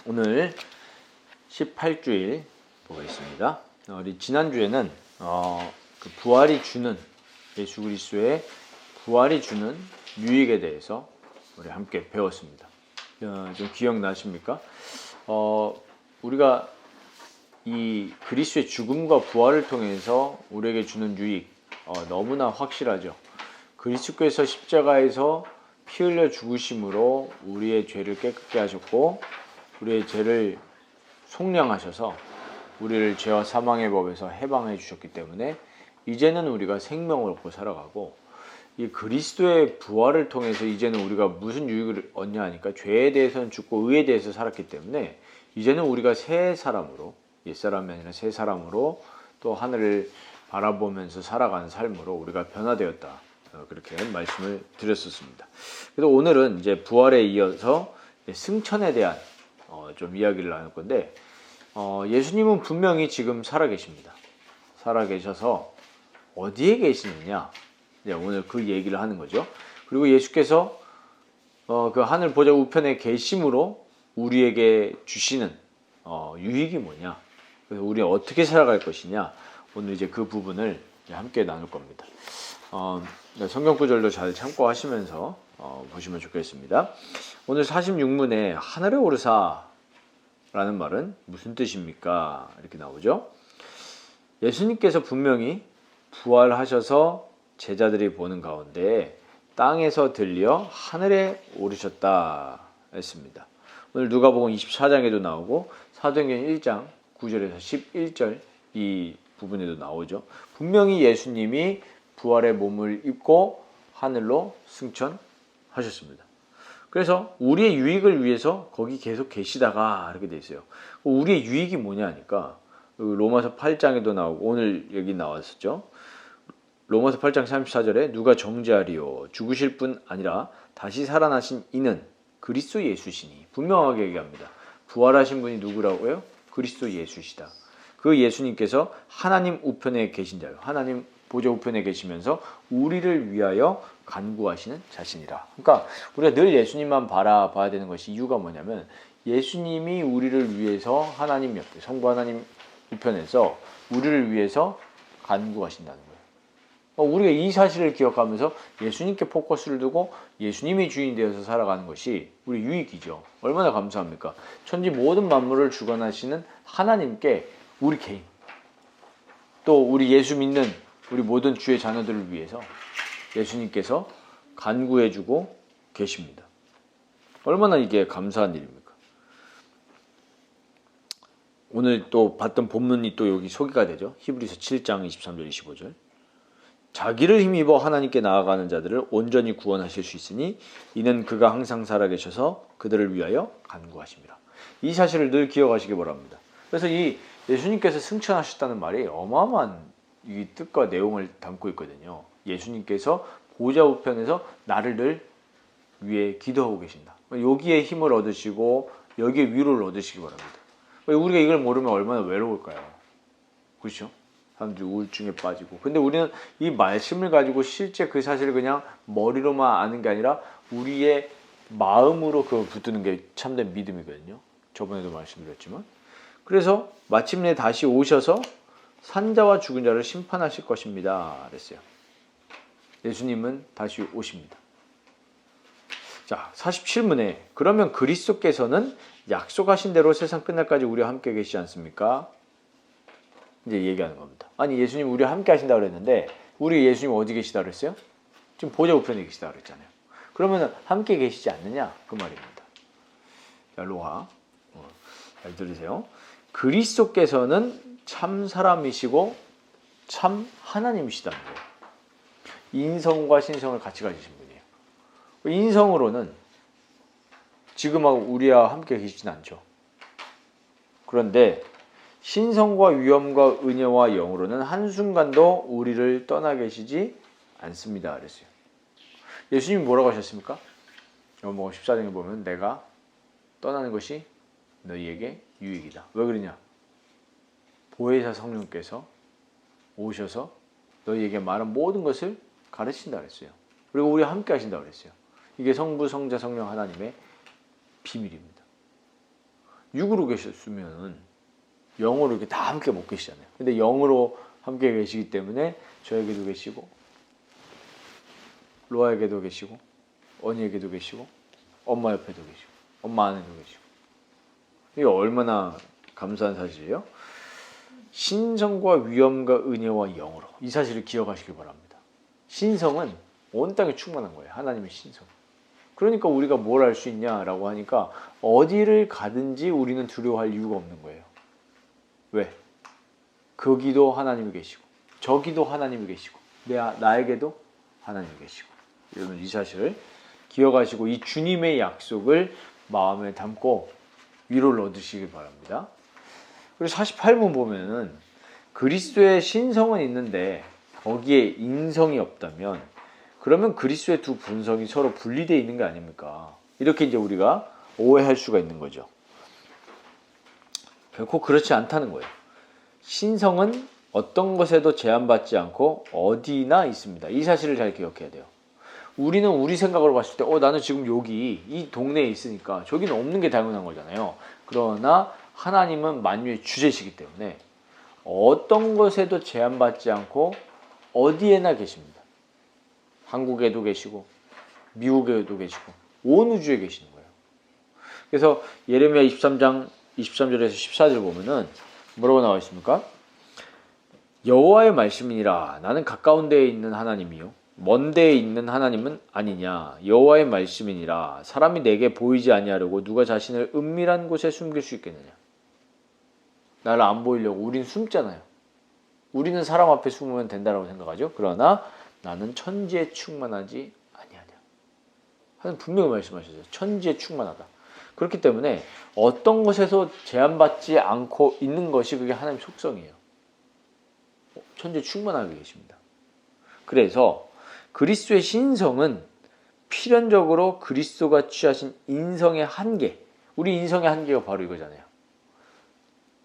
오늘 18주일 보겠습니다. 우리 지난주에는 그 부활이 주는, 예수 그리스도의 부활이 주는 유익에 대해서 우리 함께 배웠습니다. 좀 기억나십니까? 우리가 이 그리스도의 죽음과 부활을 통해서 우리에게 주는 유익 너무나 확실하죠. 그리스도께서 십자가에서 피 흘려 죽으심으로 우리의 죄를 깨끗게 하셨고, 우리의 죄를 속량하셔서 우리를 죄와 사망의 법에서 해방해 주셨기 때문에 이제는 우리가 생명을 얻고 살아가고, 이 그리스도의 부활을 통해서 이제는 우리가 무슨 유익을 얻냐 하니까 죄에 대해서는 죽고 의에 대해서 살았기 때문에 이제는 우리가 새 사람으로, 옛사람이 아니라 새 사람으로 또 하늘을 바라보면서 살아가는 삶으로 우리가 변화되었다. 그렇게 말씀을 드렸었습니다. 그래서 오늘은 이제 부활에 이어서 승천에 대한 좀 이야기를 나눌 건데, 예수님은 분명히 지금 살아계십니다. 살아계셔서 어디에 계시느냐? 오늘 그 얘기를 하는 거죠. 그리고 예수께서 그 하늘 보좌 우편에 계심으로 우리에게 주시는 유익이 뭐냐? 그래서 우리 어떻게 살아갈 것이냐? 오늘 이제 그 부분을 함께 나눌 겁니다. 성경 구절도 잘 참고하시면서 보시면 좋겠습니다. 오늘 46문에 하늘에 오르사라는 말은 무슨 뜻입니까? 이렇게 나오죠. 예수님께서 분명히 부활하셔서 제자들이 보는 가운데 땅에서 들려 하늘에 오르셨다 했습니다. 오늘 누가복음 24장에도 나오고 사도행전 1장 9절에서 11절 이 부분에도 나오죠. 분명히 예수님이 부활의 몸을 입고 하늘로 승천하셨습니다. 그래서 우리의 유익을 위해서 거기 계속 계시다가 이렇게 돼 있어요. 우리의 유익이 뭐냐 하니까 로마서 8장에도 나오고 오늘 여기 나왔었죠. 로마서 8장 34절에 누가 정죄하리요? 죽으실 뿐 아니라 다시 살아나신 이는 그리스도 예수시니. 분명하게 얘기합니다. 부활하신 분이 누구라고요? 그리스도 예수시다. 그 예수님께서 하나님 우편에 계신 자요. 하나님 보좌 우편에 계시면서 우리를 위하여 간구하시는 자신이라. 그러니까 우리가 늘 예수님만 바라봐야 되는 것이 이유가 뭐냐면 예수님이 우리를 위해서 하나님 옆에 성부 하나님 우편에서 우리를 위해서 간구하신다는 거예요. 우리가 이 사실을 기억하면서 예수님께 포커스를 두고 예수님이 주인 되어서 살아가는 것이 우리 유익이죠. 얼마나 감사합니까? 천지 모든 만물을 주관하시는 하나님께 우리 개인, 또 우리 예수 믿는 우리 모든 주의 자녀들을 위해서 예수님께서 간구해주고 계십니다. 얼마나 이게 감사한 일입니까? 오늘 또 봤던 본문이 또 여기 소개가 되죠. 히브리서 7장 23절 25절. 자기를 힘입어 하나님께 나아가는 자들을 온전히 구원하실 수 있으니 이는 그가 항상 살아계셔서 그들을 위하여 간구하십니다. 이 사실을 늘 기억하시기 바랍니다. 그래서 이 예수님께서 승천하셨다는 말이 어마어마한 이 뜻과 내용을 담고 있거든요. 예수님께서 보좌 우편에서 나를 늘 위해 기도하고 계신다. 여기에 힘을 얻으시고 여기에 위로를 얻으시기 바랍니다. 우리가 이걸 모르면 얼마나 외로울까요? 그렇죠? 사람들이 우울증에 빠지고. 근데 우리는 이 말씀을 가지고 실제 그 사실을 그냥 머리로만 아는 게 아니라 우리의 마음으로 그걸 붙드는 게 참된 믿음이거든요. 저번에도 말씀드렸지만. 그래서 마침내 다시 오셔서 산자와 죽은 자를 심판하실 것입니다. 그랬어요. 예수님은 다시 오십니다. 자, 47문에 그러면 그리스도께서는 약속하신 대로 세상 끝날까지 우리와 함께 계시지 않습니까? 이제 얘기하는 겁니다. 아니 예수님 우리와 함께 하신다고 그랬는데 우리 예수님 어디 계시다 그랬어요? 지금 보좌 우편에 계시다 그랬잖아요. 그러면 함께 계시지 않느냐? 그 말입니다. 자, 로하 잘 들으세요. 그리스도께서는 참 사람이시고 참 하나님이시다는 거예요. 인성과 신성을 같이 가지신 분이에요. 인성으로는 지금하고 우리와 함께 계시진 않죠. 그런데 신성과 위엄과 은혜와 영으로는 한순간도 우리를 떠나 계시지 않습니다. 그랬어요. 예수님이 뭐라고 하셨습니까? 요한복음 14장에 보면 내가 떠나는 것이 너희에게 유익이다. 왜 그러냐? 보혜사 성령께서 오셔서 너희에게 말한 모든 것을 가르친다 그랬어요. 그리고 우리와 함께 하신다고 그랬어요. 이게 성부, 성자, 성령 하나님의 비밀입니다. 육으로 계셨으면 영으로 이렇게 다 함께 못 계시잖아요. 근데 영으로 함께 계시기 때문에 저에게도 계시고 로아에게도 계시고 언니에게도 계시고 엄마 옆에도 계시고 엄마 안에도 계시고. 이게 얼마나 감사한 사실이에요. 신성과 위엄과 은혜와 영으로, 이 사실을 기억하시길 바랍니다. 신성은 온 땅에 충만한 거예요. 하나님의 신성. 그러니까 우리가 뭘 할 수 있냐라고 하니까 어디를 가든지 우리는 두려워할 이유가 없는 거예요. 왜? 거기도 하나님이 계시고 저기도 하나님이 계시고 나에게도 하나님이 계시고. 여러분 이 사실을 기억하시고 이 주님의 약속을 마음에 담고 위로를 얻으시길 바랍니다. 그리고 48문 보면은 그리스도의 신성은 있는데 거기에 인성이 없다면 그러면 그리스도의 두 본성이 서로 분리되어 있는 게 아닙니까? 이렇게 이제 우리가 오해할 수가 있는 거죠. 결코 그렇지 않다는 거예요. 신성은 어떤 것에도 제한받지 않고 어디나 있습니다. 이 사실을 잘 기억해야 돼요. 우리는 우리 생각으로 봤을 때 나는 지금 여기 이 동네에 있으니까 저기는 없는 게 당연한 거잖아요. 그러나 하나님은 만유의 주제시기 때문에 어떤 것에도 제한받지 않고 어디에나 계십니다. 한국에도 계시고 미국에도 계시고 온 우주에 계시는 거예요. 그래서 예레미야 23장 23절에서 14절 보면은 뭐라고 나와 있습니까? 여호와의 말씀이니라. 나는 가까운 데에 있는 하나님이요 먼 데에 있는 하나님은 아니냐. 여호와의 말씀이니라. 사람이 내게 보이지 아니하려고 누가 자신을 은밀한 곳에 숨길 수 있겠느냐. 나를 안 보이려고 우린 숨잖아요. 우리는 사람 앞에 숨으면 된다고 생각하죠. 그러나 나는 천지에 충만하지 아니하냐. 하나님 분명히 말씀하셨어요. 천지에 충만하다. 그렇기 때문에 어떤 것에서 제한받지 않고 있는 것이 그게 하나님의 속성이에요. 천지에 충만하게 계십니다. 그래서 그리스도의 신성은 필연적으로 그리스도가 취하신 인성의 한계, 우리 인성의 한계가 바로 이거잖아요.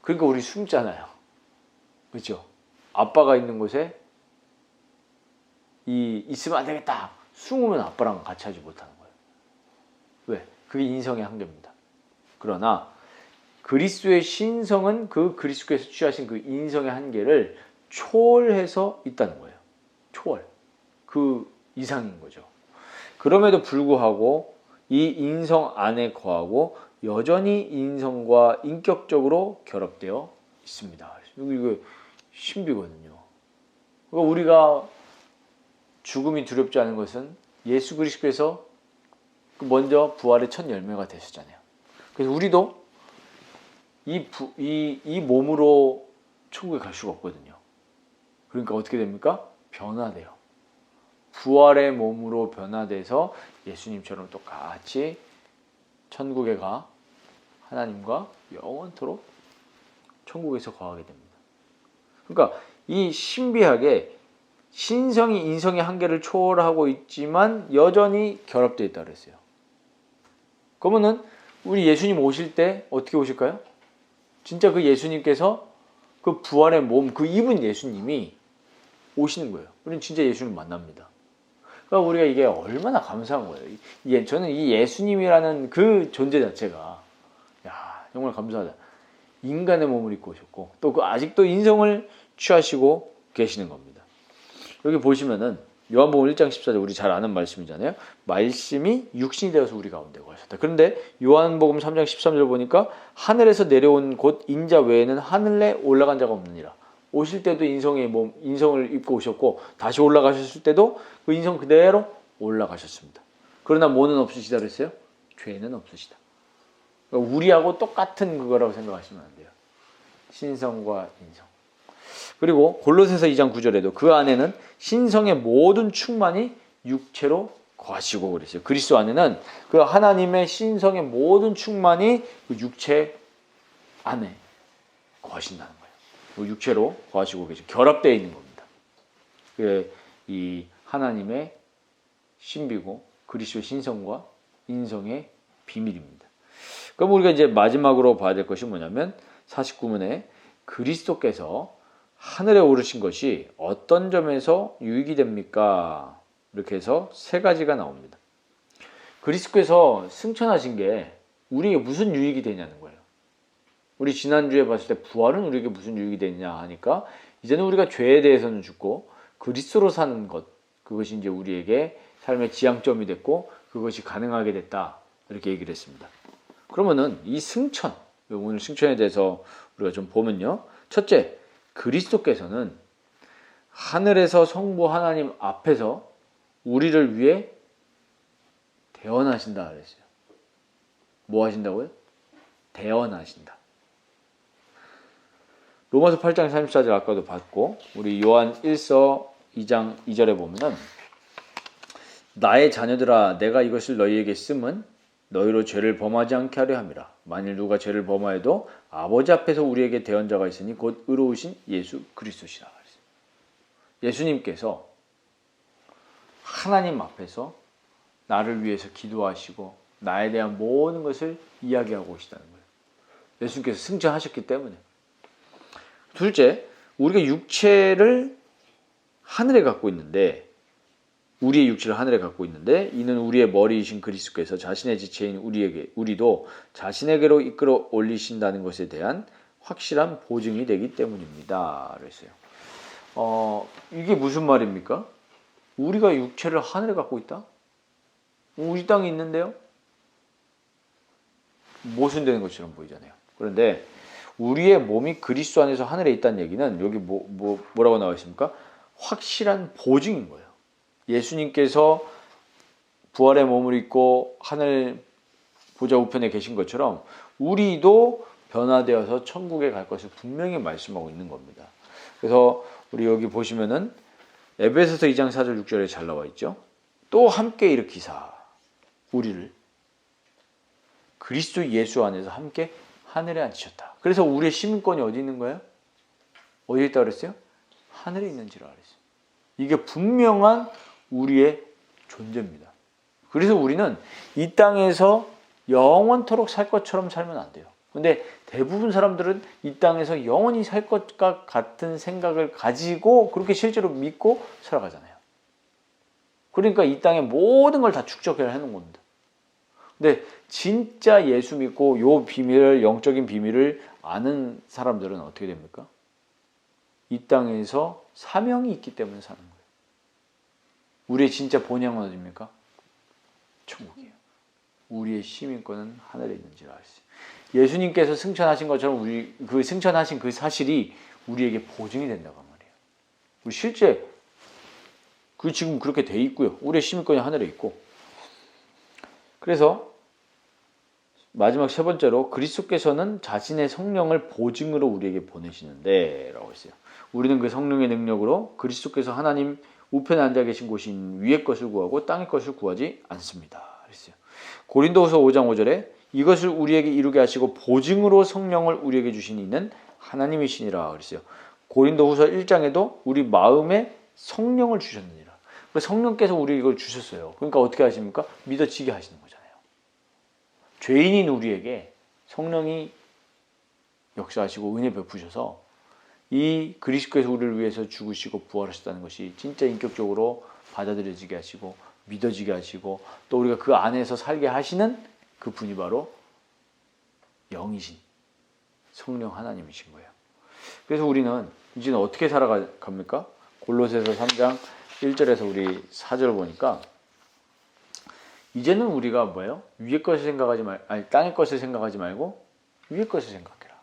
그러니까 우리 숨잖아요. 그렇죠? 아빠가 있는 곳에 있으면 안 되겠다. 숨으면 아빠랑 같이 하지 못하는 거예요. 왜? 그게 인성의 한계입니다. 그러나 그리스도의 신성은 그 그리스도께서 취하신 그 인성의 한계를 초월해서 있다는 거예요. 초월. 그 이상인 거죠. 그럼에도 불구하고 이 인성 안에 거하고 여전히 인성과 인격적으로 결합되어 있습니다. 이거 신비거든요. 그러니까 우리가 죽음이 두렵지 않은 것은 예수 그리스도께서 먼저 부활의 첫 열매가 되셨잖아요. 그래서 우리도 이 몸으로 천국에 갈 수가 없거든요. 그러니까 어떻게 됩니까? 변화돼요. 부활의 몸으로 변화돼서 예수님처럼 똑같이 천국에 가 하나님과 영원토록 천국에서 거하게 됩니다. 그러니까 이 신비하게 신성이 인성의 한계를 초월하고 있지만 여전히 결합되어 있다고 그랬어요. 그러면은 우리 예수님 오실 때 어떻게 오실까요? 진짜 그 예수님께서 그 부활의 몸, 그 입은 예수님이 오시는 거예요. 우리는 진짜 예수님 만납니다. 그러니까 우리가 이게 얼마나 감사한 거예요. 저는 이 예수님이라는 그 존재 자체가 정말 감사하다. 인간의 몸을 입고 오셨고 또 그 아직도 인성을 취하시고 계시는 겁니다. 여기 보시면은 요한복음 1장 14절 우리 잘 아는 말씀이잖아요. 말씀이 육신이 되어서 우리 가운데 거하셨다. 그런데 요한복음 3장 13절 보니까 하늘에서 내려온 곧 인자 외에는 하늘에 올라간 자가 없느니라. 오실 때도 인성을 입고 오셨고 다시 올라가셨을 때도 그 인성 그대로 올라가셨습니다. 그러나 뭐는 없으시다 그랬어요? 죄는 없으시다. 그러니까 우리하고 똑같은 그거라고 생각하시면 안 돼요. 신성과 인성. 그리고 골로새서 2장 9절에도 그 안에는 신성의 모든 충만이 육체로 거하시고 그랬어요. 그리스도 안에는 그 하나님의 신성의 모든 충만이 그 육체 안에 거하신다는 거예요. 그 육체로 거하시고 계시고 결합되어 있는 겁니다. 그게 이 하나님의 신비고 그리스도의 신성과 인성의 비밀입니다. 그럼 우리가 이제 마지막으로 봐야 될 것이 뭐냐면 49문에 그리스도께서 하늘에 오르신 것이 어떤 점에서 유익이 됩니까? 이렇게 해서 세 가지가 나옵니다. 그리스도께서 승천하신 게 우리에게 무슨 유익이 되냐는 거예요. 우리 지난주에 봤을 때 부활은 우리에게 무슨 유익이 되냐 하니까 이제는 우리가 죄에 대해서는 죽고 그리스도로 사는 것, 그것이 이제 우리에게 삶의 지향점이 됐고 그것이 가능하게 됐다, 이렇게 얘기를 했습니다. 그러면은 이 승천, 오늘 승천에 대해서 우리가 좀 보면요. 첫째, 그리스도께서는 하늘에서 성부 하나님 앞에서 우리를 위해 대언하신다 그랬어요. 뭐 하신다고요? 대언하신다. 로마서 8장 34절 아까도 봤고 우리 요한 1서 2장 2절에 보면은 나의 자녀들아 내가 이것을 너희에게 쓰면 너희로 죄를 범하지 않게 하려 함이라. 만일 누가 죄를 범하여도 아버지 앞에서 우리에게 대언자가 있으니 곧 의로우신 예수 그리스도시라. 예수님께서 하나님 앞에서 나를 위해서 기도하시고 나에 대한 모든 것을 이야기하고 계시다는 거예요. 예수님께서 승천하셨기 때문에. 둘째, 우리가 육체를 하늘에 갖고 있는데 우리의 육체를 하늘에 갖고 있는데 이는 우리의 머리이신 그리스도께서 자신의 지체인 우리도 자신에게로 이끌어 올리신다는 것에 대한 확실한 보증이 되기 때문입니다. 그랬어요. 이게 무슨 말입니까? 우리가 육체를 하늘에 갖고 있다? 우리 땅에 있는데요? 모순되는 것처럼 보이잖아요. 그런데 우리의 몸이 그리스도 안에서 하늘에 있다는 얘기는 여기 뭐라고 나와 있습니까? 확실한 보증인 거예요. 예수님께서 부활의 몸을 입고 하늘 보좌 우편에 계신 것처럼 우리도 변화되어서 천국에 갈 것을 분명히 말씀하고 있는 겁니다. 그래서 우리 여기 보시면은 에베소서 2장 4절 6절에 잘 나와 있죠. 또 함께 일으키사 우리를 그리스도 예수 안에서 함께 하늘에 앉히셨다. 그래서 우리의 시민권이 어디 있는 거예요? 어디에 있다고 그랬어요? 하늘에 있는지라 그랬어요. 이게 분명한 우리의 존재입니다. 그래서 우리는 이 땅에서 영원토록 살 것처럼 살면 안 돼요. 근데 대부분 사람들은 이 땅에서 영원히 살 것과 같은 생각을 가지고 그렇게 실제로 믿고 살아가잖아요. 그러니까 이 땅의 모든 걸 다 축적해 놓은 겁니다. 근데 진짜 예수 믿고 요 비밀을, 영적인 비밀을 아는 사람들은 어떻게 됩니까? 이 땅에서 사명이 있기 때문에 사는 거예요. 우리의 진짜 본향은 어디입니까? 천국이에요. 우리의 시민권은 하늘에 있는지를 알았어요. 예수님께서 승천하신 것처럼 우리 그 승천하신 그 사실이 우리에게 보증이 된다고 말이에요. 우리 실제 지금 그렇게 돼 있고요. 우리의 시민권이 하늘에 있고. 그래서 마지막 세 번째로 그리스도께서는 자신의 성령을 보증으로 우리에게 보내시는데 라고 했어요. 우리는 그 성령의 능력으로 그리스도께서 하나님 우편에 앉아 계신 곳인 위의 것을 구하고 땅의 것을 구하지 않습니다. 그랬어요. 고린도후서 5장 5절에 이것을 우리에게 이루게 하시고 보증으로 성령을 우리에게 주신 이는 하나님이시니라 그랬어요. 고린도후서 1장에도 우리 마음에 성령을 주셨느니라. 성령께서 우리에게 이걸 주셨어요. 그러니까 어떻게 하십니까? 믿어지게 하시는 거잖아요. 죄인인 우리에게 성령이 역사하시고 은혜 베푸셔서 이 그리스도께서 우리를 위해서 죽으시고 부활하셨다는 것이 진짜 인격적으로 받아들여지게 하시고 믿어지게 하시고 또 우리가 그 안에서 살게 하시는 그 분이 바로 영이신 성령 하나님이신 거예요. 그래서 우리는 이제는 어떻게 살아갑니까? 골로새서 3장 1절에서 우리 4절 보니까 이제는 우리가 뭐예요? 위의 것을 생각하지 땅의 것을 생각하지 말고 위의 것을 생각해라.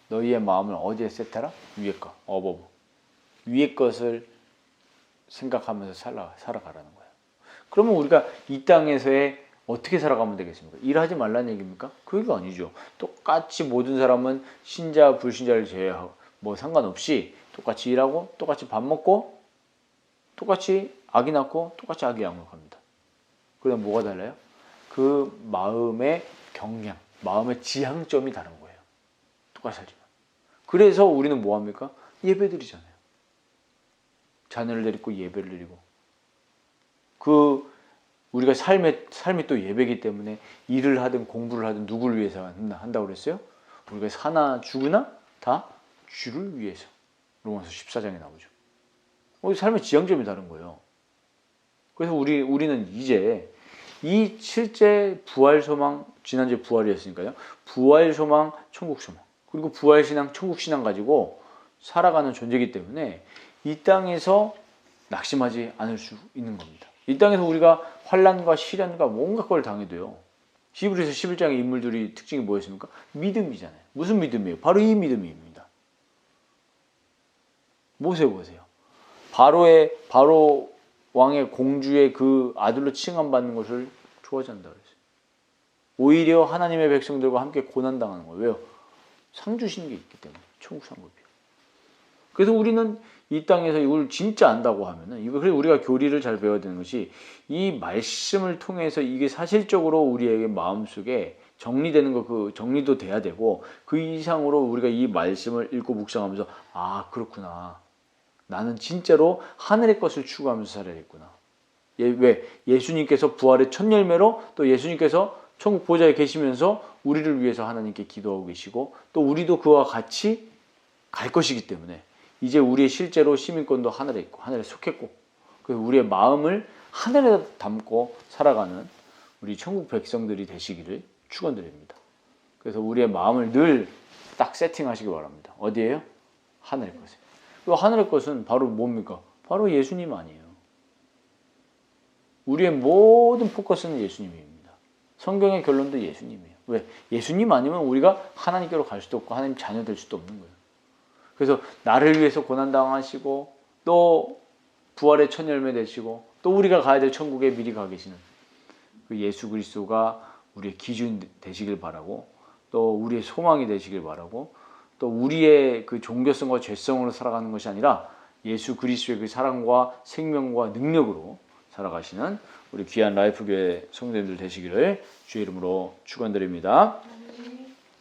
너희의 마음을 어디에 세트하라? 위의 것, 어버브. 위의 것을 생각하면서 살아가라는 거예요. 그러면 우리가 이 땅에서의 어떻게 살아가면 되겠습니까? 일하지 말라는 얘기입니까? 그게 아니죠. 똑같이 모든 사람은 신자, 불신자를 제외하고 뭐 상관없이 똑같이 일하고 똑같이 밥 먹고 똑같이 아기 낳고 똑같이 아기 양육합니다. 그럼 뭐가 달라요? 그 마음의 경향, 마음의 지향점이 다른 거예요. 똑같이 살지만. 그래서 우리는 뭐 합니까? 예배 드리잖아요. 자녀를 데리고 예배를 드리고. 우리가 삶이 또 예배이기 때문에 일을 하든 공부를 하든 누구를 위해서 한다고 그랬어요? 우리가 사나 죽으나 다 주를 위해서. 로마서 14장에 나오죠. 우리 삶의 지향점이 다른 거예요. 그래서 우리는 이제 이 실제 부활 소망, 지난주에 부활이었으니까요. 부활 소망, 천국 소망, 그리고 부활 신앙, 천국 신앙 가지고 살아가는 존재이기 때문에 이 땅에서 낙심하지 않을 수 있는 겁니다. 이 땅에서 우리가 환난과 시련과 온갖 걸 당해도요. 히브리서 11장의 인물들이 특징이 뭐였습니까? 믿음이잖아요. 무슨 믿음이에요? 바로 이 믿음입니다. 모세 보세요. 바로 왕의 공주의 그 아들로 칭함받는 것을 좋아하지 않는다 그랬어요. 오히려 하나님의 백성들과 함께 고난당하는 거예요. 왜요? 상 주시는 게 있기 때문에. 천국 상급이요. 그래서 우리는 이 땅에서 이걸 진짜 안다고 하면은, 그래서 우리가 교리를 잘 배워야 되는 것이 이 말씀을 통해서 이게 사실적으로 우리에게 마음속에 정리되는 거, 그 정리도 돼야 되고, 그 이상으로 우리가 이 말씀을 읽고 묵상하면서, 아, 그렇구나. 나는 진짜로 하늘의 것을 추구하면서 살아야겠구나. 왜? 예수님께서 부활의 첫 열매로 또 예수님께서 천국 보좌에 계시면서 우리를 위해서 하나님께 기도하고 계시고 또 우리도 그와 같이 갈 것이기 때문에 이제 우리의 실제로 시민권도 하늘에 있고 하늘에 속했고 그래서 우리의 마음을 하늘에 담고 살아가는 우리 천국 백성들이 되시기를 축원드립니다. 그래서 우리의 마음을 늘 딱 세팅하시기 바랍니다. 어디에요? 하늘의 것에. 그 하늘의 것은 바로 뭡니까? 바로 예수님 아니에요. 우리의 모든 포커스는 예수님입니다. 성경의 결론도 예수님이에요. 왜? 예수님 아니면 우리가 하나님께로 갈 수도 없고 하나님 자녀 될 수도 없는 거예요. 그래서 나를 위해서 고난당하시고 또 부활의 첫 열매 되시고 또 우리가 가야 될 천국에 미리 가 계시는 그 예수 그리스도가 우리의 기준 되시길 바라고 또 우리의 소망이 되시길 바라고 또 우리의 그 종교성과 죄성으로 살아가는 것이 아니라 예수 그리스도의 그 사랑과 생명과 능력으로 살아가시는 우리 귀한 라이프교회 성도님들 되시기를 주의 이름으로 축원드립니다.